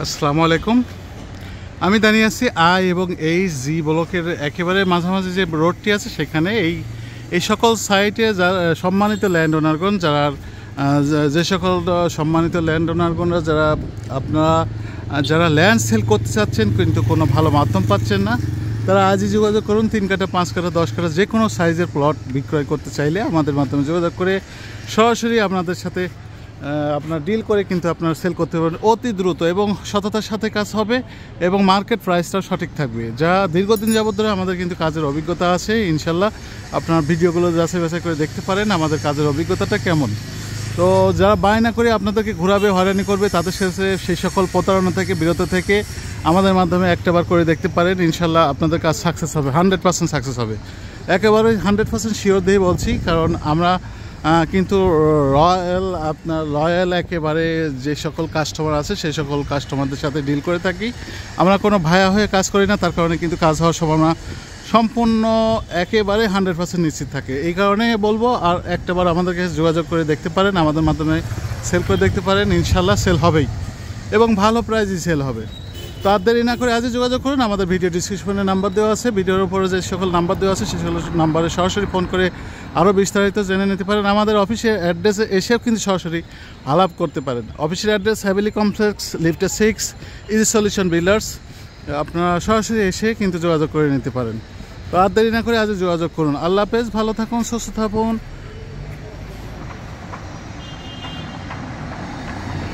আসসালামু আলাইকুম। আমি দাঁড়িয়ে আছি আই এবং এইচ জি ব্লকের একেবারে মাঝামাঝি যে রোডটি আছে সেখানে এই সকল সাইটে সম্মানিত ল্যান্ড ওনারগণ যে সকল সম্মানিত ল্যান্ড ওনারগণরা যারা ল্যান্ড সেল করতে চাচ্ছেন কিন্তু কোনো ভালো মাধ্যম পাচ্ছেন না, তারা আজই যোগাযোগ করুন। 3 কাঠা 5 কাঠা 10 কাঠা যে কোনো সাইজের প্লট বিক্রয় করতে চাইলে আমাদের মাধ্যমে যোগাযোগ করে সরাসরি আপনাদের সাথে আপনার ডিল করে কিন্তু আপনার সেল করতে পারবেন অতি দ্রুত এবং সততার সাথে কাজ হবে এবং মার্কেট প্রাইসটাও সঠিক থাকবে। যা দীর্ঘদিন যাবত ধরে আমাদের কিন্তু কাজের অভিজ্ঞতা আছে। ইনশাল্লাহ আপনার ভিডিওগুলো যাচাই বাছাই করে দেখতে পারেন আমাদের কাজের অভিজ্ঞতাটা কেমন। তো যারা বায়না করে আপনাদেরকে ঘোরাবে, হয়রানি করবে, তাদের শেষে সেই সকল প্রতারণা থেকে বিরত থেকে আমাদের মাধ্যমে একটাবার করে দেখতে পারেন। ইনশাল্লাহ আপনাদের কাজ সাকসেস হবে, 100% সাকসেস হবে। একেবারে 100% শিওর দিয়ে বলছি, কারণ আমরা কিন্তু রয়্যাল একেবারে যে সকল কাস্টমার আছে সেই সকল কাস্টমারদের সাথে ডিল করে থাকি। আমরা কোনো ভায়া হয়ে কাজ করি না, তার কারণে কিন্তু কাজ হওয়ার সম্ভাবনা সম্পূর্ণ একেবারে 100% নিশ্চিত থাকে। এই কারণে বলবো, আর একটাবার আমাদের কাছে যোগাযোগ করে দেখতে পারেন, আমাদের মাধ্যমে সেল করে দেখতে পারেন। ইনশাল্লাহ সেল হবেই এবং ভালো প্রাইজই সেল হবে। তো আর দেরি না করে আজই যোগাযোগ করুন। আমাদের ভিডিও ডিসক্রিপশনে নাম্বার দেওয়া আছে, ভিডিওর উপরে যে সকল নাম্বার দেওয়া আছে সেই সকল নাম্বারে সরাসরি ফোন করে আরও বিস্তারিত জেনে নিতে পারেন। আমাদের অফিসের অ্যাড্রেসে এসেও কিন্তু সরাসরি আলাপ করতে পারেন। অফিসের অ্যাড্রেস হ্যাভেলি কমপ্লেক্স, লিফটে 6, ইজি সলিউশন বিল্ডার্স। আপনারা সরাসরি এসে কিন্তু যোগাযোগ করে নিতে পারেন। তো আর দেরি না করে আজই যোগাযোগ করুন। আল্লাহ হাফেজ, ভালো থাকুন, সুস্থ থাকুন।